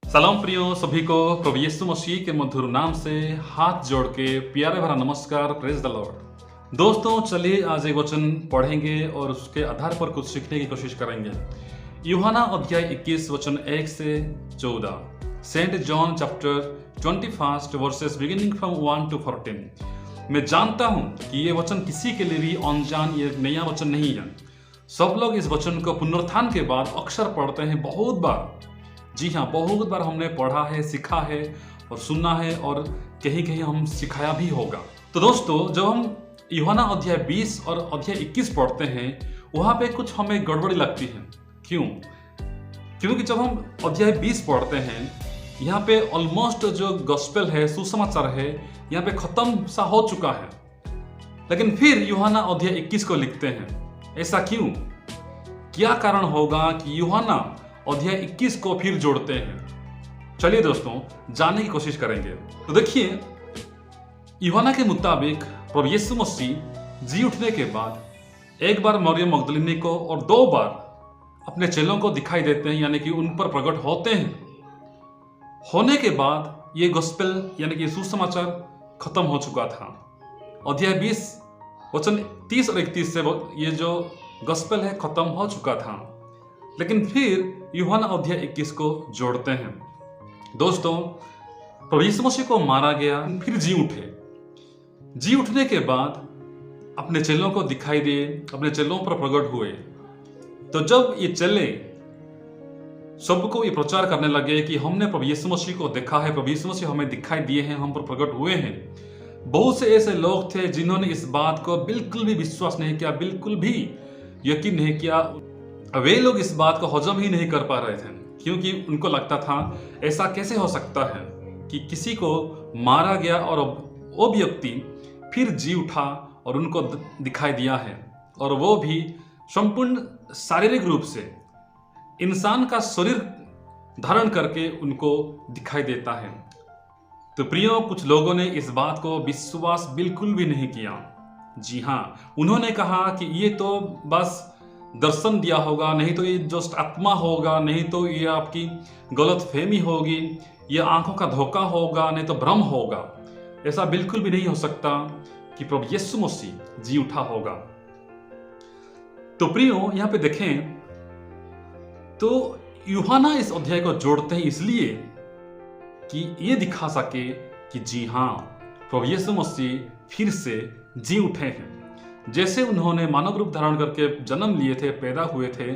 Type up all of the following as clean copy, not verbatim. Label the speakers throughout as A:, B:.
A: सलाम प्रियो सभी को प्रभु यीशु मसीह के मधुर नाम से हाथ जोड़ के प्यारे भरा नमस्कार। Praise the Lord. दोस्तों चलिए आज एक वचन पढ़ेंगे और उसके आधार पर कुछ सीखने की कोशिश करेंगे। यूहन्ना अध्याय 21 वचन 1 से 14। Saint John chapter 21 verses beginning from 1 to 14। मैं जानता हूं कि ये वचन किसी के लिए भी अनजान ये नया वचन नहीं है। सब लोग इस वचन को पुनरुत्थान के बाद अक्सर पढ़ते हैं, बहुत बार। जी हाँ, बहुत बार हमने पढ़ा है, सीखा है और सुना है और कहीं कहीं हम सिखाया भी होगा। तो दोस्तों जब हम यूहन्ना अध्याय 20 और अध्याय 21 पढ़ते हैं वहां पे कुछ हमें गड़बड़ी लगती है। क्यों? क्योंकि जब हम अध्याय 20 पढ़ते हैं यहाँ पे ऑलमोस्ट जो गॉस्पेल है, सुसमाचार है, यहाँ पे खत्म सा हो चुका है। लेकिन फिर यूहन्ना अध्याय 21 को लिखते हैं। ऐसा क्यों? क्या कारण होगा कि यूहन्ना अध्याय 21 को फिर जोड़ते हैं? चलिए दोस्तों जानने की कोशिश करेंगे। तो देखिए, यूहन्ना के मुताबिक प्रभु यीशु मसीह जी उठने के बाद एक बार मरियम मगदलीनी को और 2 बार अपने चेलों को दिखाई देते हैं, यानी कि उन पर प्रकट होते हैं। होने के बाद ये गॉस्पेल यानी कि सुसमाचार खत्म हो चुका था। अध्याय 20 वचन 30 और 31 से ये जो गॉस्पेल है खत्म हो चुका था। लेकिन फिर यूहन्ना अध्याय 21 को जोड़ते हैं। दोस्तों प्रभु यीशु मसीह को मारा गया, फिर जी उठे। जी उठने के बाद अपने चेलों को दिखाई दिए, अपने चेलों पर प्रकट हुए। तो जब ये चेले सबको ये प्रचार करने लगे कि हमने प्रभु यीशु मसीह को देखा है, प्रभु यीशु मसीह हमें दिखाई दिए हैं, हम पर प्रकट हुए हैं। बहुत से ऐसे लोग थे जिन्होंने इस बात को बिल्कुल भी विश्वास नहीं किया, बिल्कुल भी यकीन नहीं किया। वे लोग इस बात को हजम ही नहीं कर पा रहे थे, क्योंकि उनको लगता था ऐसा कैसे हो सकता है कि किसी को मारा गया और वो व्यक्ति फिर जी उठा और उनको दिखाई दिया है, और वो भी संपूर्ण शारीरिक रूप से इंसान का शरीर धारण करके उनको दिखाई देता है। तो प्रियो, कुछ लोगों ने इस बात को विश्वास बिल्कुल भी नहीं किया। जी हाँ, उन्होंने कहा कि ये तो बस दर्शन दिया होगा, नहीं तो ये जस्ट आत्मा होगा, नहीं तो ये आपकी गलत फहमी होगी, ये आंखों का धोखा होगा, नहीं तो भ्रम होगा। ऐसा बिल्कुल भी नहीं हो सकता कि प्रभु यीशु मसीह जी उठा होगा। तो प्रियो यहाँ पे देखें तो यूहन्ना इस अध्याय को जोड़ते हैं इसलिए कि ये दिखा सके कि जी हाँ, प्रभु यीशु मसीह फिर से जी उठे हैं। जैसे उन्होंने मानव रूप धारण करके जन्म लिए थे, पैदा हुए थे,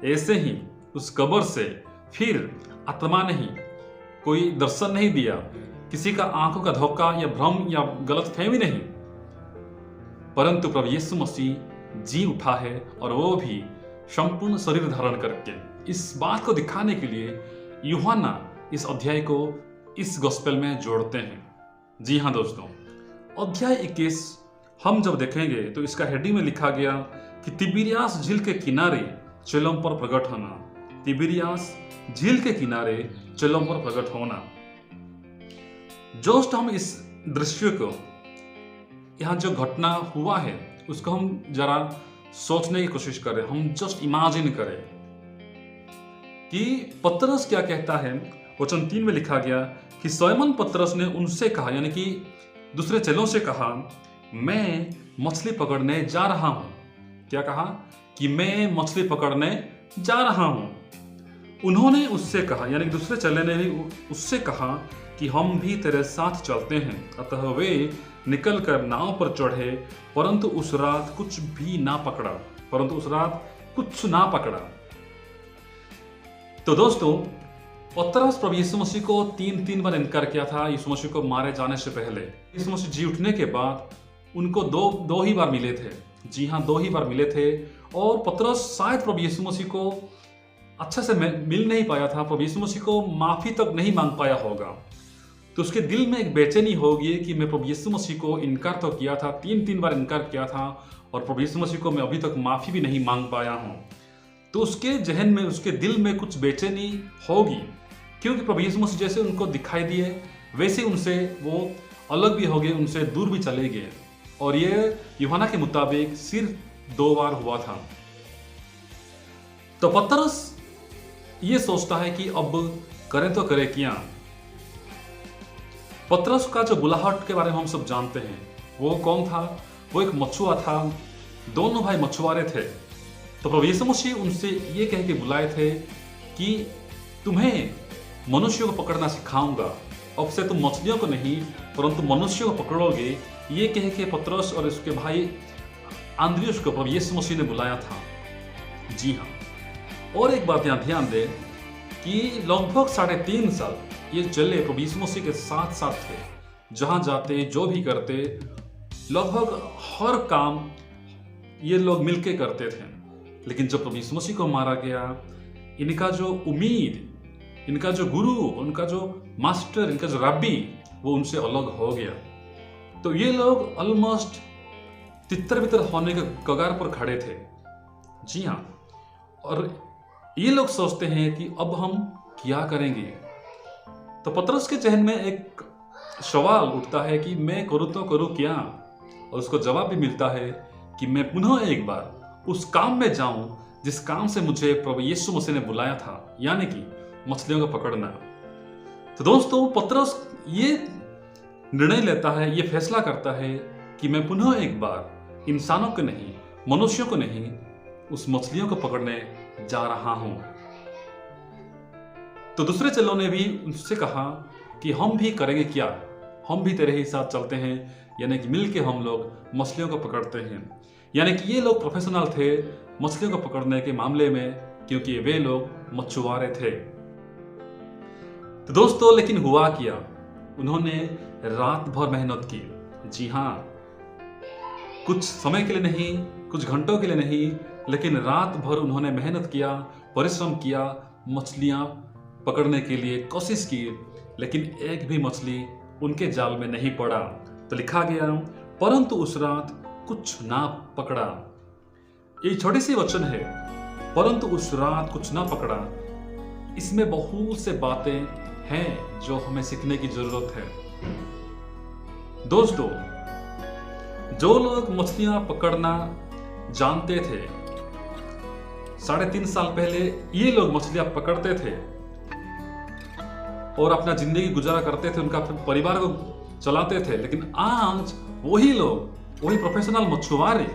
A: ऐसे ही उस कब्र से फिर आत्मा नहीं, कोई दर्शन नहीं दिया, किसी का आंखों का धोखा या भ्रम या गलतफहमी नहीं, परंतु प्रभु यीशु मसीह जी उठा है, और वो भी संपूर्ण शरीर धारण करके। इस बात को दिखाने के लिए यूहन्ना इस अध्याय को इस गॉस्पेल में जोड़ते हैं। जी हाँ दोस्तों, अध्याय 21 हम जब देखेंगे तो इसका हेडिंग में लिखा गया कि तिबिरियास झील के किनारे चेलों पर प्रकट होना। तिबिरियास झील के किनारे चेलों पर प्रकट होना। जस्ट हम इस दृश्य को, यहाँ जो घटना हुआ है उसको हम जरा सोचने की कोशिश करें। हम जस्ट इमेजिन करें कि पतरस क्या कहता है। वचन 3 में लिखा गया कि शमौन पतरस ने उनसे कहा, यानी कि दूसरे चेलों से कहा, मैं मछली पकड़ने जा रहा हूं। क्या कहा? कि मैं मछली पकड़ने जा रहा हूं। उन्होंने उससे कहा, यानी कि दूसरे चेले ने उससे कहा कि हम भी तेरे साथ चलते हैं। अतः वे निकलकर नाव पर चढ़े, परंतु उस रात कुछ ना पकड़ा। तो दोस्तों पतरस प्रभु यीशु मसीह को 3 बार इनकार किया था। यीशु मसीह को मारे जाने से पहले, यीशु मसीह जी उठने के बाद उनको दो ही बार मिले थे। जी हाँ, 2 ही बार मिले थे। और पतरस शायद प्रभु यीशु मसीह को अच्छे से मिल नहीं पाया था, प्रभु यीशु मसीह को माफी तक नहीं मांग पाया होगा। तो उसके दिल में एक बेचैनी होगी कि मैं प्रभु यीशु मसीह को इनकार तो किया था, 3 बार इनकार किया था, और प्रभु यीशु मसीह को मैं अभी तक माफी भी नहीं मांग पाया हूँ। तो उसके जहन में, उसके दिल में कुछ बेचैनी होगी, क्योंकि प्रभु यीशु मसीह जैसे उनको दिखाई दिए वैसे उनसे वो अलग भी हो गए, उनसे दूर भी चले गए। और ये यूहन्ना के मुताबिक सिर्फ 2 बार हुआ था। तो पतरस ये सोचता है कि अब करें तो करें क्या। पतरस का जो बुलाहट के बारे में हम सब जानते हैं, वो कौन था? वो एक मछुआ था। दोनों भाई मछुआरे थे। तो प्रभु यीशु मसीह उनसे ये कह के बुलाए थे कि तुम्हें मनुष्यों को पकड़ना सिखाऊंगा। अब से तुम मछलियों को नहीं परंतु मनुष्यों को पकड़ोगे। ये कह के पतरस और उसके भाई आंद्रियुस को प्रभु यीशु मसीह ने बुलाया था। जी हाँ। और एक बात यहाँ ध्यान दें कि लगभग 3.5 साल ये चले प्रभु यीशु मसीह के साथ साथ थे। जहाँ जाते जो भी करते लगभग हर काम ये लोग मिलके करते थे। लेकिन जब प्रभु यीशु मसीह को मारा गया, इनका जो उम्मीद, इनका जो गुरु, उनका जो मास्टर, इनका जो रब्बी, वो उनसे अलग हो गया। तो ये लोग ऑलमोस्ट तितर बितर होने के कगार पर खड़े थे। जी हाँ। और ये लोग सोचते हैं कि अब हम क्या करेंगे। तो पतरस के जहन में एक सवाल उठता है कि मैं करूँ तो करूँ क्या। और उसको जवाब भी मिलता है कि मैं पुनः एक बार उस काम में जाऊं जिस काम से मुझे प्रभु यीशु मसीह ने बुलाया था, यानी कि मछलियों को पकड़ना। तो दोस्तों, पतरस ये निर्णय लेता है, ये फैसला करता है कि मैं पुनः एक बार इंसानों को नहीं, मनुष्यों को नहीं, उस मछलियों को पकड़ने जा रहा हूं। तो दूसरे चेलों ने भी उससे कहा कि हम भी करेंगे क्या, हम भी तेरे ही साथ चलते हैं, यानी कि मिलके हम लोग मछलियों को पकड़ते हैं। यानी कि ये लोग प्रोफेशनल थे मछलियों को पकड़ने के मामले में, क्योंकि वे लोग मछुआरे थे। तो दोस्तों, लेकिन हुआ क्या, उन्होंने रात भर मेहनत की। जी हाँ, कुछ समय के लिए नहीं, कुछ घंटों के लिए नहीं, लेकिन रात भर उन्होंने मेहनत किया, परिश्रम किया, मछलियां पकड़ने के लिए कोशिश की, लेकिन एक भी मछली उनके जाल में नहीं पड़ा। तो लिखा गया, परंतु उस रात कुछ ना पकड़ा। ये छोटी सी वचन है, परंतु उस रात कुछ ना पकड़ा। इसमें बहुत से बातें हैं जो हमें सीखने की जरूरत है। दोस्तों, जो लोग मछलियां पकड़ना जानते थे, 3.5 साल पहले ये लोग मछलियां पकड़ते थे और अपना जिंदगी गुजारा करते थे, उनका परिवार को चलाते थे। लेकिन आज वही लोग, वही प्रोफेशनल मछुआरे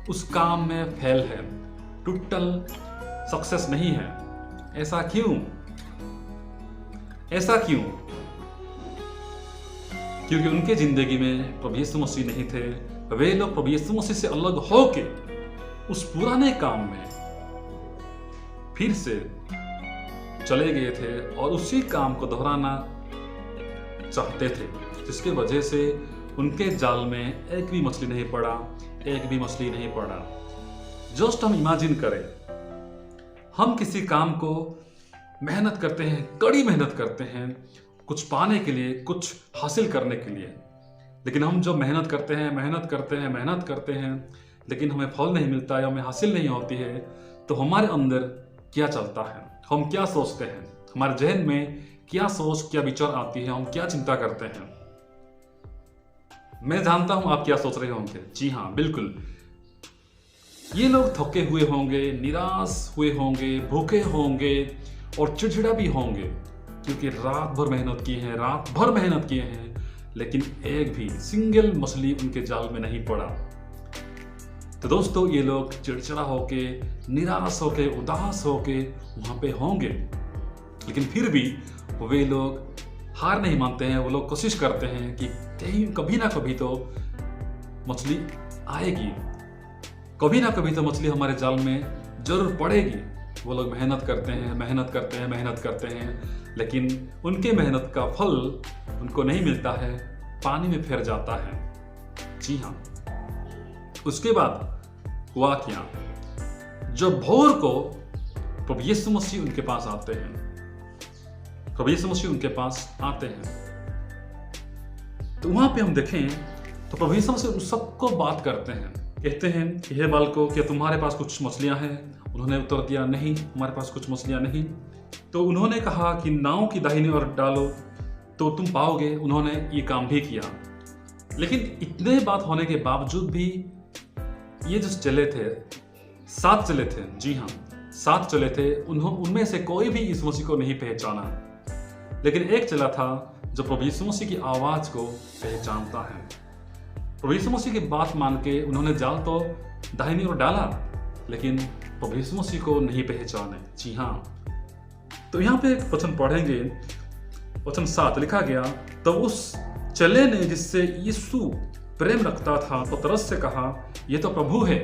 A: उस काम में फेल है, टोटल सक्सेस नहीं है। ऐसा क्यों? ऐसा क्यों? क्योंकि उनके जिंदगी में प्रभु यीशु मसीह नहीं थे। वे लोग प्रभु यीशु मसीह से अलग होके उस पुराने काम में फिर से चले गए थे और उसी काम को दोहराना चाहते थे, जिसके वजह से उनके जाल में एक भी मछली नहीं पड़ा, एक भी मछली नहीं पड़ा। जस्ट हम इमेजिन करें, हम किसी काम को मेहनत करते हैं, कड़ी मेहनत करते हैं कुछ पाने के लिए, कुछ हासिल करने के लिए। लेकिन हम जो मेहनत करते हैं, लेकिन हमें फल नहीं मिलता है, हमें हासिल नहीं होती है, तो हमारे अंदर क्या चलता है, हम क्या सोचते हैं, हमारे जहन में क्या सोच, क्या विचार आती है, हम क्या चिंता करते हैं। मैं जानता हूं आप क्या सोच रहे होंगे। जी हाँ, बिल्कुल, ये लोग थके हुए होंगे, निराश हुए होंगे, भूखे होंगे और चिड़चिड़ा भी होंगे, क्योंकि रात भर मेहनत किए हैं, लेकिन एक भी सिंगल मछली उनके जाल में नहीं पड़ा। तो दोस्तों, ये लोग चिड़चिड़ा होके, निराश होके, उदास होके वहां पे होंगे, लेकिन फिर भी वे लोग हार नहीं मानते हैं। वो लोग कोशिश करते हैं कि कहीं कभी ना कभी तो मछली आएगी, कभी ना कभी तो मछली हमारे जाल में जरूर पड़ेगी। वो लोग मेहनत करते हैं, लेकिन उनके मेहनत का फल उनको नहीं मिलता है, पानी में फिर जाता है। जी हाँ। उसके बाद हुआ क्या, जब भोर को प्रभु यीशु मसीह उनके पास आते हैं, तो वहां पे हम देखें तो प्रभु यीशु मसीह उन सबको बात करते हैं, कहते हैं कि हे बालकों, क्या तुम्हारे पास कुछ मछलियां हैं? उन्होंने उत्तर दिया, नहीं, हमारे पास कुछ मछलियां नहीं। तो उन्होंने कहा कि नाव की दाहिनी ओर डालो तो तुम पाओगे। उन्होंने ये काम भी किया। लेकिन इतने बात होने के बावजूद भी ये जो चले थे, 7 चले थे, जी हाँ, साथ चले थे उनमें से कोई भी यीशु मसीह को नहीं पहचाना, लेकिन एक चेला था जो प्रभु यीशु मसीह की आवाज को पहचानता है। प्रभु यीशु मसीह की बात मान के उन्होंने जाल तो दाहिनी ओर डाला, लेकिन प्रभु यीशु मसीह को नहीं पहचाने। जी हाँ, तो यहाँ पे एक वचन पढ़ेंगे, वचन 7 लिखा गया, तो उस चेले ने जिससे यीशु प्रेम रखता था पतरस से कहा, ये तो प्रभु है,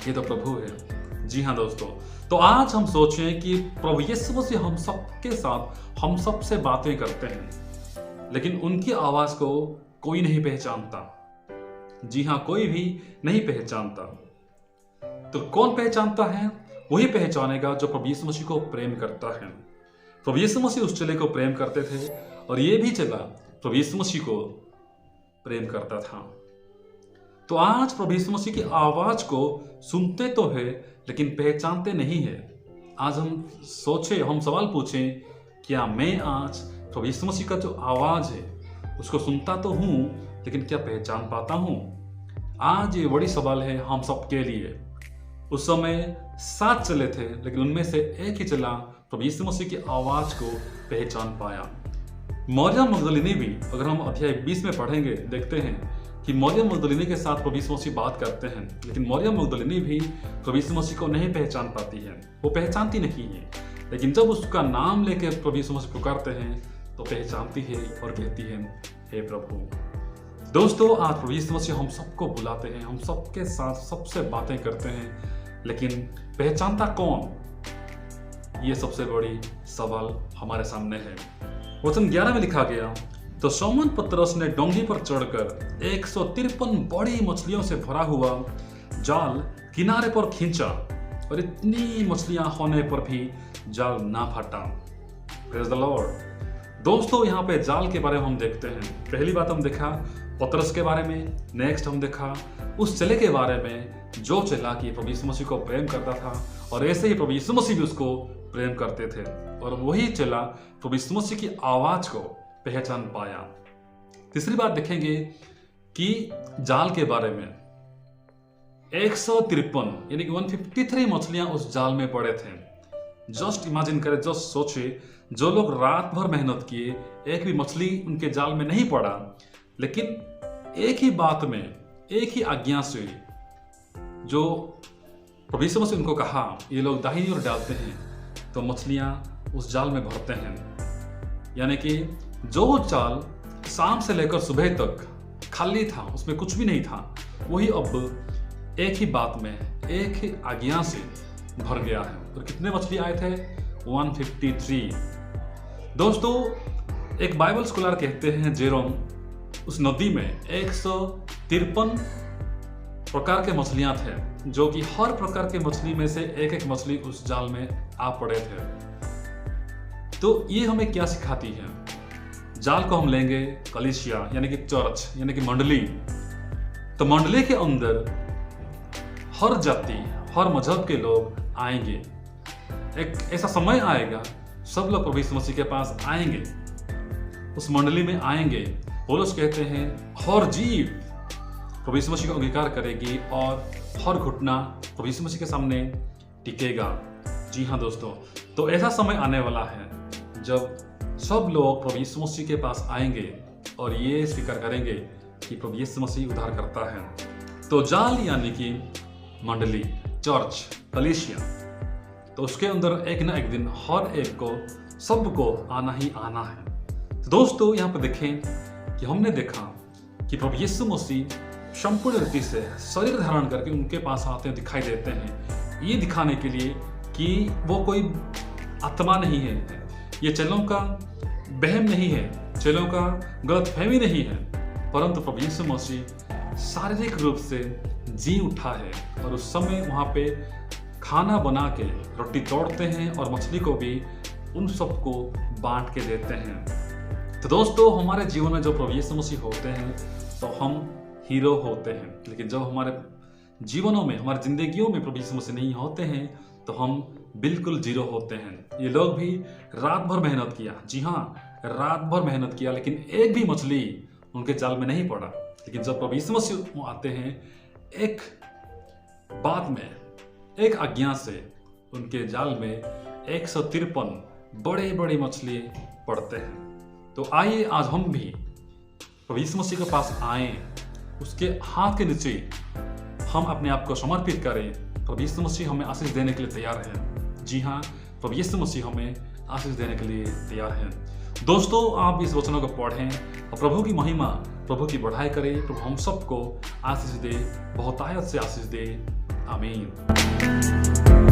A: ये तो प्रभु है। जी हाँ दोस्तों, तो आज हम सोचें कि प्रभु यीशु मसीह हम सबके साथ हम सबसे बातें करते हैं, लेकिन उनकी आवाज को कोई नहीं पहचानता। जी हाँ, कोई भी नहीं पहचानता। तो कौन पहचानता है? वही पहचानेगा जो प्रभु यीशु मसीह को प्रेम करता है। प्रभु यीशु मसीह उस चेले को प्रेम करते थे और ये भी चेला प्रभु यीशु मसीह को प्रेम करता था। तो आज प्रभु यीशु मसीह की आवाज को सुनते तो है लेकिन पहचानते नहीं है। आज हम सवाल पूछें, क्या मैं आज प्रभु यीशु मसीह का जो आवाज है उसको सुनता तो हूं, लेकिन क्या पहचान पाता हूं? आज ये बड़ी सवाल है हम सबके लिए। उस समय 7 चेले थे, लेकिन उनमें से एक ही चेला प्रभु यीशु मसीह की आवाज को पहचान पाया। मरियम मगदलीनी भी, अगर हम अध्याय 20 में पढ़ेंगे, देखते हैं कि मरियम मगदलीनी के साथ प्रभु यीशु मसीह बात करते हैं, लेकिन मरियम मगदलीनी भी प्रभु यीशु मसीह को नहीं पहचान पाती है, वो पहचानती नहीं है। लेकिन जब उसका नाम लेके प्रभु यीशु मसीह पुकारते हैं तो पहचानती है और कहती है, हे प्रभु। दोस्तों, आज प्रभु यीशु मसीह हम सबको बुलाते हैं, हम सबके साथ सबसे बातें करते हैं, लेकिन पहचानता कौन? ये सबसे बड़ी सवाल हमारे सामने है। वचन 11 में लिखा गया, तो शमौन पतरस ने डोंगी पर चढ़कर 153 बड़ी मछलियों से भरा हुआ जाल किनारे पर खींचा और इतनी मछलियां होने पर भी जाल ना फटा। Praise the Lord. दोस्तों, यहाँ पे जाल के बारे में हम देखते हैं। पहली बात हम देखा पतरस के बारे में, नेक्स्ट हम देखा उस चेले के बारे में जो चेला कि प्रभु यीशु मसीह को प्रेम करता था, और ऐसे ही प्रभु यीशु मसीह भी उसको प्रेम करते थे, और वही चेला प्रभु यीशु मसीह की आवाज को पहचान पाया। तीसरी बात देखेंगे कि जाल के बारे में 153 यानी कि 153 मछलियां उस जाल में पड़े थे। जस्ट इमेजिन करें, जस्ट सोचे, जो लोग रात भर मेहनत किए, एक भी मछली उनके जाल में नहीं पड़ा, लेकिन एक ही बात में, एक ही आज्ञा से जो प्रभु यीशु मसीह उनको कहा, ये लोग दाहिनी ओर डालते हैं, तो मछलियां उस जाल में भरते हैं। यानी कि जो जाल शाम से लेकर सुबह तक खाली था, उसमें कुछ भी नहीं था, वही अब एक ही बात में, एक ही आज्ञा से भर गया है। और कितने मछली आए थे? 153। दोस्तों, एक बाइबल स्कॉलर कहते हैं, जेरोम, उस नदी में 153 प्रकार के मछलियां थे, जो कि हर प्रकार के मछली में से एक एक मछली उस जाल में आ पड़े थे। तो ये हमें क्या सिखाती है? जाल को हम लेंगे कलीसिया यानी कि चर्च यानी कि मंडली। तो मंडली के अंदर हर जाति, हर मजहब के लोग आएंगे। एक ऐसा समय आएगा, सब लोग प्रभु यीशु मसीह के पास आएंगे, उस मंडली में आएंगे। पौलुस कहते हैं, हर जीव प्रभु यीशु मसीह का अंगीकार करेगी और हर घुटना प्रभु यीशु मसीह के सामने टिकेगा। जी हाँ दोस्तों, तो ऐसा समय आने वाला है जब सब लोग प्रभु यीशु मसीह के पास आएंगे और ये स्वीकार करेंगे कि प्रभु यीशु मसीह उद्धार करता है। तो जाल यानी कि मंडली, चर्च, कलीसिया, तो उसके अंदर एक ना एक दिन हर एक को, सबको आना ही आना है। तो दोस्तों, यहाँ पर देखें कि हमने देखा कि प्रभु यीशु मसीह संपूर्ण रीति से शरीर धारण करके उनके पास आते हैं, दिखाई देते हैं, ये दिखाने के लिए कि वो कोई आत्मा नहीं है, ये चेलों का बहम नहीं है, चेलों का गलतफहमी नहीं है, परंतु प्रभु यीशु मसीह शारीरिक रूप से जी उठा है। और उस समय वहाँ पे खाना बना के रोटी तोड़ते हैं और मछली को भी उन सबको बांट के देते हैं। तो दोस्तों, हमारे जीवन में जो प्रभु यीशु मसीह होते हैं तो हम हीरो होते हैं, लेकिन जब हमारे जीवनों में, हमारी जिंदगियों में प्रभु यीशु मसीह नहीं होते हैं तो हम बिल्कुल जीरो होते हैं। ये लोग भी रात भर मेहनत किया, जी हाँ, रात भर मेहनत किया, लेकिन एक भी मछली उनके जाल में नहीं पड़ा। लेकिन जब प्रभु यीशु मसीह आते हैं, एक बात में, एक आज्ञा से उनके जाल में 153 बड़े बड़े मछली पड़ते हैं। तो आइए आज हम भी प्रभु यीशु मसीह के पास आए, उसके हाथ के नीचे हम अपने आप को समर्पित करें। प्रभु यीशु मसीह हमें आशीष देने के लिए तैयार है। जी हाँ, प्रभु यीशु मसीह हमें आशीष देने के लिए तैयार है। दोस्तों, आप इस वचनों को पढ़ें और प्रभु की महिमा, प्रभु की बढ़ाई करें। प्रभु हम सबको आशीष दे, बहुतायत से आशीष दे। आमीन।